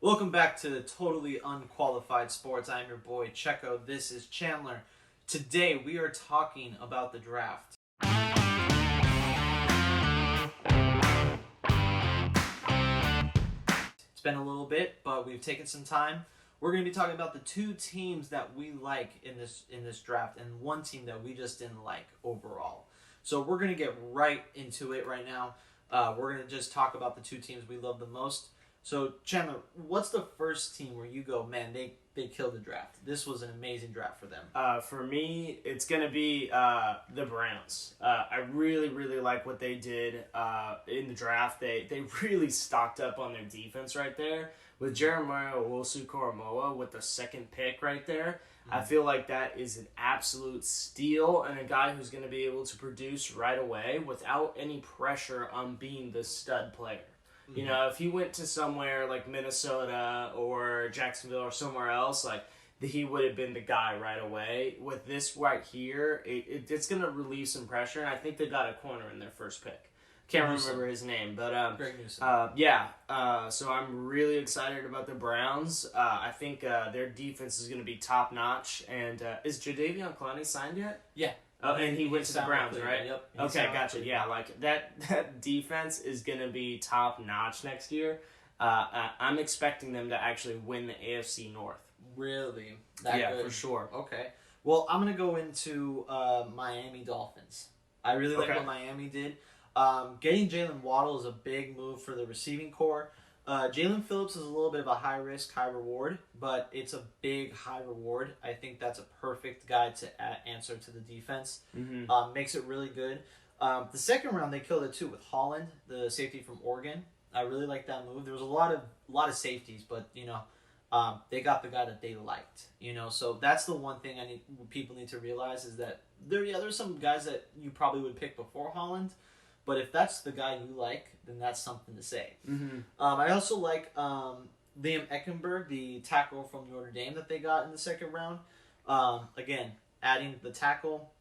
Welcome back to Totally Unqualified Sports. I'm your boy Checko. This is Chandler. Today we are talking about the draft. It's been a little bit, but we've taken some time. We're going to be talking about the two teams that we like in this draft and one team that we just didn't like overall. So we're going to get right into it right now. We're going to just talk about the two teams we love the most. So, Chandler, what's the first team where you go, man, they killed the draft? This was an amazing draft for them. For me, it's going to be the Browns. I really like what they did in the draft. They really stocked up on their defense right there. With Jeremiah Owusu-Koramoah with the second pick right there, I feel like that is an absolute steal and a guy who's going to be able to produce right away without any pressure on being the stud player. You know, if he went to somewhere like Minnesota or Jacksonville or somewhere else, like he would have been the guy right away. With this right here, it's going to relieve some pressure, and I think they got a corner in their first pick. Can't remember his name, but Greg Newsom. So I'm really excited about the Browns. I think their defense is going to be top notch. And is Jadeveon Clowney signed yet? Yeah. Oh, and he went to the Browns, Cleveland, right? Yep. Okay, gotcha. Yeah, like that defense is going to be top notch next year. I'm expecting them to actually win the AFC North. Really? Yeah, for sure. Okay. Well, I'm going to go into Miami Dolphins. I really like what Miami did. Getting Jalen Waddle is a big move for the receiving core. Jalen Phillips is a little bit of a high risk, high reward, but it's a big high reward. I think that's a perfect guy to answer to the defense. Makes it really good. The second round they killed it too with Holland, the safety from Oregon. I really like that move. There was a lot of safeties, but they got the guy that they liked. So that's the one thing people need to realize is that there's some guys that you probably would pick before Holland. But if that's the guy you like, then that's something to say. I also like Liam Eckenberg, the tackle from Notre Dame that they got in the second round. Again, adding the tackle,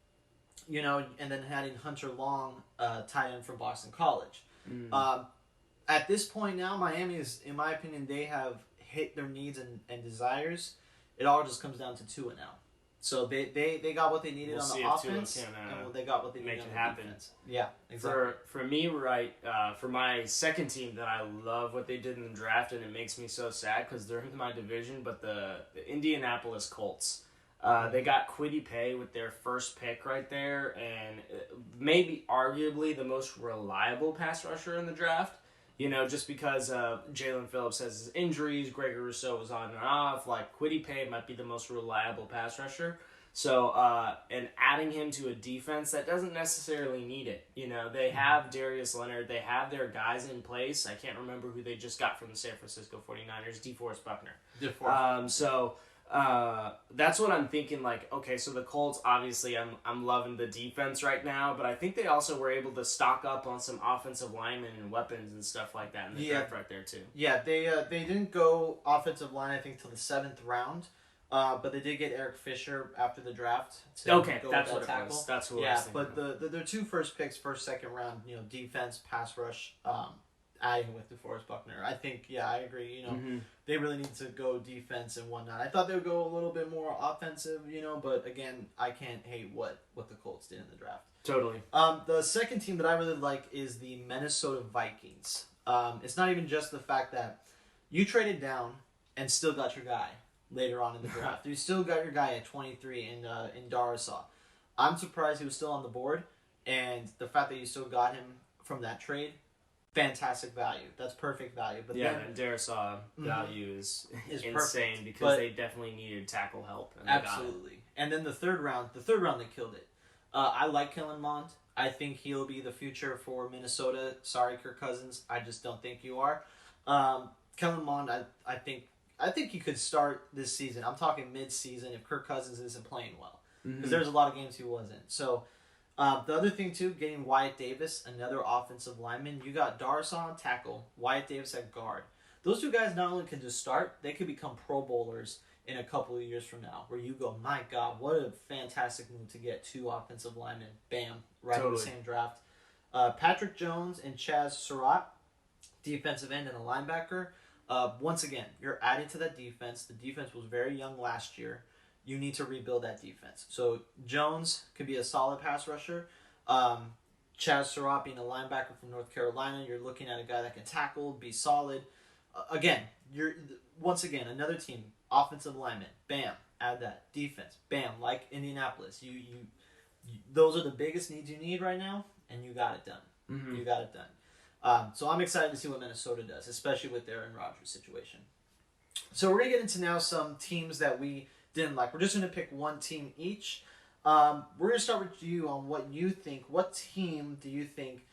and then adding Hunter Long, tight end from Boston College. At this point now, Miami is, in my opinion, they have hit their needs and desires. It all just comes down to Tua now. So they got what they needed on the offense, and they got what they needed on the defense. Yeah, exactly. For me, for my second team that I love what they did in the draft, and it makes me so sad because they're in my division, but the Indianapolis Colts. They got Kwity Paye with their first pick right there, and maybe arguably the most reliable pass rusher in the draft. Just because Jalen Phillips has his injuries, Gregory Rousseau was on and off, like Kwity Paye might be the most reliable pass rusher. So, and adding him to a defense that doesn't necessarily need it. They have Darius Leonard, they have their guys in place. I can't remember who they just got from the San Francisco 49ers, DeForest Buckner. That's what I'm thinking, okay, so the Colts, obviously, I'm loving the defense right now, but I think they also were able to stock up on some offensive linemen and weapons and stuff like that in the draft right there, too. Yeah, they didn't go offensive line, I think, till the 7th round, but they did get Eric Fisher after the draft. That's what it was. That's who I was thinking. But their two first picks, first, second round, defense, pass rush, adding with DeForest Buckner. I think, I agree. They really need to go defense and whatnot. I thought they would go a little bit more offensive, but again, I can't hate what the Colts did in the draft. Totally. The second team that I really like is the Minnesota Vikings. It's not even just the fact that you traded down and still got your guy later on in the draft. You still got your guy at 23 in Darrisaw. I'm surprised he was still on the board, and the fact that you still got him from that trade, fantastic value. That's perfect value. But and Darrisaw value is insane perfect, because they definitely needed tackle help. And absolutely. And then the third round they killed it. I like Kellen Mond. I think he'll be the future for Minnesota. Sorry, Kirk Cousins. I just don't think you are. Kellen Mond, I think he could start this season. I'm talking mid-season if Kirk Cousins isn't playing well. Because there's a lot of games he wasn't. So the other thing, too, getting Wyatt Davis, another offensive lineman. You got Darrisaw on tackle, Wyatt Davis at guard. Those two guys not only can just start, they could become Pro Bowlers in a couple of years from now, where you go, my God, what a fantastic move to get two offensive linemen, bam, right in the same draft. Patrick Jones and Chaz Surratt, defensive end and a linebacker. Once again, you're adding to that defense. The defense was very young last year. You need to rebuild that defense. So Jones could be a solid pass rusher. Chaz Surratt being a linebacker from North Carolina, you're looking at a guy that can tackle, be solid. Once again another team, offensive lineman, bam, add that defense, bam, like Indianapolis. You those are the biggest needs you need right now, and you got it done. Mm-hmm. You got it done. So I'm excited to see what Minnesota does, especially with their Aaron Rodgers situation. So we're gonna get into now some teams that we didn't like. We're just gonna pick one team each. We're gonna start with you on what you think. What team do you think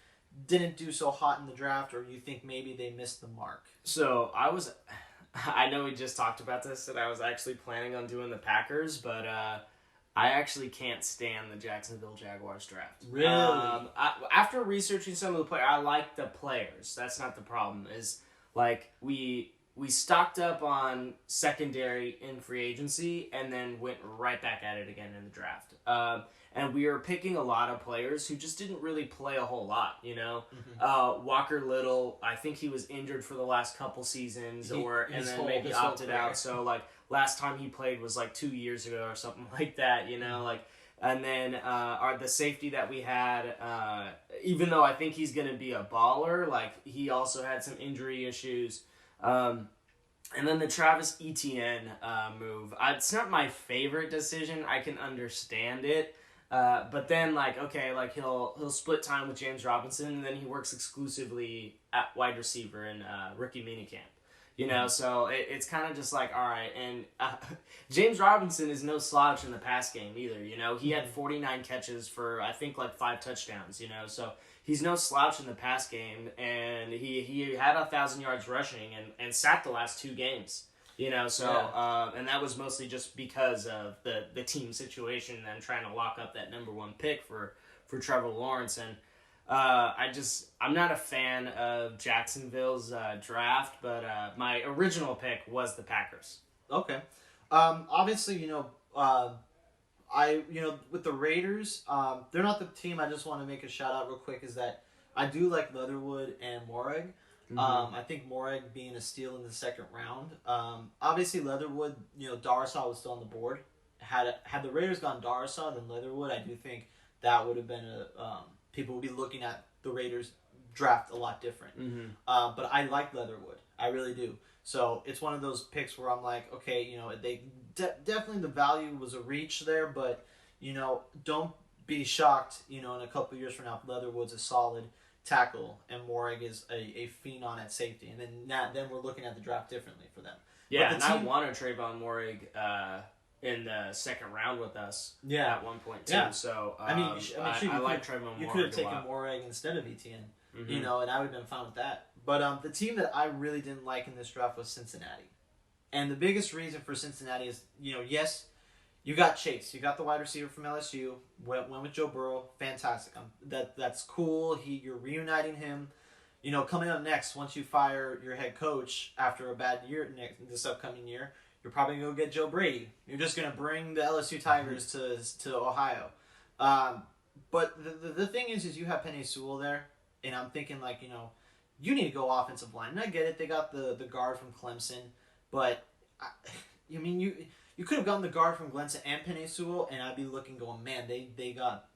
didn't do so hot in the draft, or you think maybe they missed the mark? So I know we just talked about this, and I was actually planning on doing the Packers, but I actually can't stand the Jacksonville Jaguars draft. Really? After researching some of the players, I like the players. That's not the problem. Is like we stocked up on secondary in free agency, and then went right back at it again in the draft. And we were picking a lot of players who just didn't really play a whole lot, you know? Mm-hmm. Walker Little, I think he was injured for the last couple seasons, and then maybe opted out. So, like, last time he played was, like, 2 years ago or something like that, you know? Mm-hmm. Like, and then the safety that we had, even though I think he's going to be a baller, like, he also had some injury issues. And then the Travis Etienne move. It's not my favorite decision. I can understand it. But then, like, okay, like, he'll split time with James Robinson, and then he works exclusively at wide receiver in rookie minicamp. You know, so it's kind of just like, all right. And James Robinson is no slouch in the pass game either, you know. He had 49 catches for, I think, like, 5 touchdowns, you know. So he's no slouch in the pass game, and he had 1,000 yards rushing and sat the last 2 games. You know, so, and that was mostly just because of the team situation and trying to lock up that number 1 pick for Trevor Lawrence. And I'm not a fan of Jacksonville's draft, but my original pick was the Packers. Okay. Obviously, with the Raiders, they're not the team. I just want to make a shout out real quick is that I do like Leatherwood and Morag. Mm-hmm. I think Morag being a steal in the second round. Obviously, Leatherwood, Darrisaw was still on the board. Had the Raiders gone Darrisaw, then Leatherwood, I do think that would have been people would be looking at the Raiders draft a lot different. Mm-hmm. But I like Leatherwood. I really do. So it's one of those picks where I'm like, okay, they definitely the value was a reach there, but don't be shocked, in a couple of years from now, if Leatherwood's a solid tackle and Morag is a phenom at safety, and then we're looking at the draft differently for them. Yeah, and I wanted Trayvon Morag in the second round with us at one point too. Yeah. So I like Trayvon Morag. You could have taken Morag instead of Etienne, and I would have been fine with that. But the team that I really didn't like in this draft was Cincinnati, and the biggest reason for Cincinnati is yes. You got Chase. You got the wide receiver from LSU. Went with Joe Burrow. Fantastic. That's cool. You're reuniting him. Coming up next, once you fire your head coach after a bad year this upcoming year, you're probably going to get Joe Brady. You're just going to bring the LSU Tigers to Ohio. But the thing is you have Penei Sewell there, and I'm thinking you need to go offensive line. And I get it. They got the guard from Clemson, but you could have gotten the guard from Clemson and Penei Sewell, and I'd be looking, going, man, they got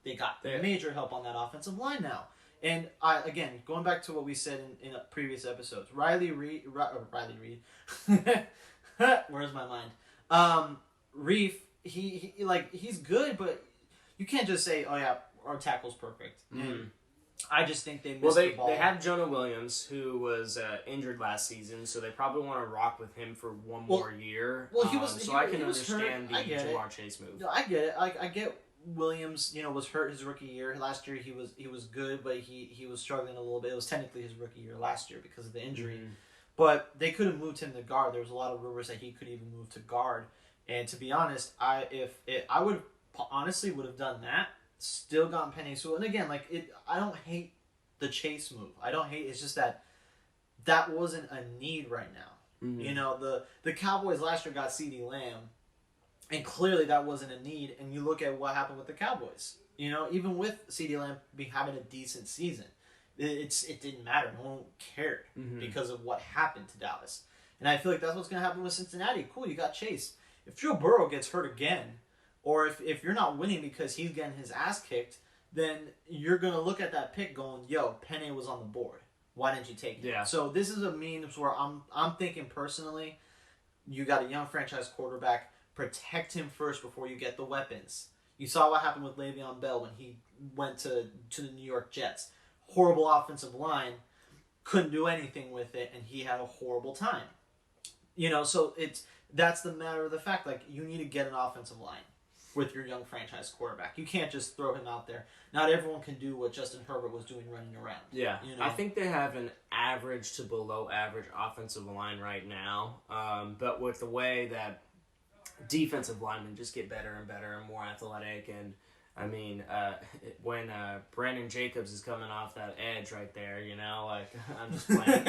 major help on that offensive line now. And again, going back to what we said in previous episodes, Riley Reed, where's my mind? Reef, he's good, but you can't just say, oh yeah, our tackle's perfect. Mm-hmm. I just think they missed the ball. They have Jonah Williams, who was injured last season, so they probably want to rock with him for one more year. Well, I can understand the Jamar Chase move. No, I get it. I get Williams. Was hurt his rookie year. Last year he was good, but he was struggling a little bit. It was technically his rookie year last year because of the injury. Mm-hmm. But they could have moved him to guard. There was a lot of rumors that he could even move to guard. And to be honest, I would have done that. Still gotten Penei Sewell. And again, I don't hate the Chase move. I don't hate it's just that wasn't a need right now. Mm-hmm. The Cowboys last year got CeeDee Lamb, and clearly that wasn't a need. And you look at what happened with the Cowboys. Even with CeeDee Lamb having a decent season, it didn't matter. No one cared because of what happened to Dallas. And I feel like that's what's going to happen with Cincinnati. Cool, you got Chase. If Joe Burrow gets hurt again, or if you're not winning because he's getting his ass kicked, then you're going to look at that pick going, yo, Penny was on the board. Why didn't you take it? Yeah. So this is a means where I'm thinking personally, you got a young franchise quarterback, protect him first before you get the weapons. You saw what happened with Le'Veon Bell when he went to the New York Jets. Horrible offensive line, couldn't do anything with it, and he had a horrible time. So that's the matter of the fact. Like, you need to get an offensive line with your young franchise quarterback. You can't just throw him out there. Not everyone can do what Justin Herbert was doing running around. Yeah. I think they have an average to below average offensive line right now. But with the way that defensive linemen just get better and better and more athletic, and I mean, when Brandon Jacobs is coming off that edge right there, I'm just playing.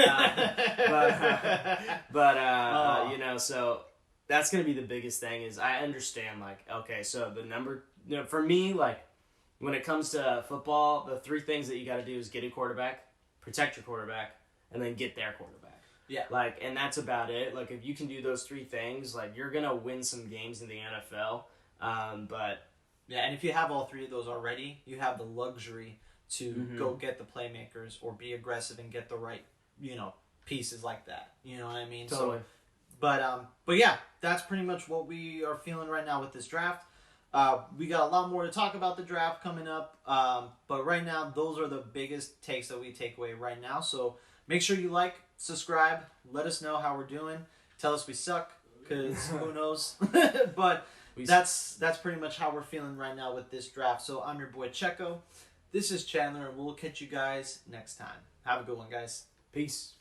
So that's going to be the biggest thing is I understand, okay, so the number, for me, when it comes to football, the three things that you got to do is get a quarterback, protect your quarterback, and then get their quarterback. Yeah. And that's about it. If you can do those three things, you're going to win some games in the NFL. Yeah, and if you have all three of those already, you have the luxury to go get the playmakers or be aggressive and get the right, pieces like that. You know what I mean? Totally. So, but yeah, that's pretty much what we are feeling right now with this draft. We got a lot more to talk about the draft coming up. But right now, those are the biggest takes that we take away right now. So make sure you like, subscribe, let us know how we're doing. Tell us we suck, because who knows? But that's pretty much how we're feeling right now with this draft. So I'm your boy Checko. This is Chandler, and we'll catch you guys next time. Have a good one, guys. Peace.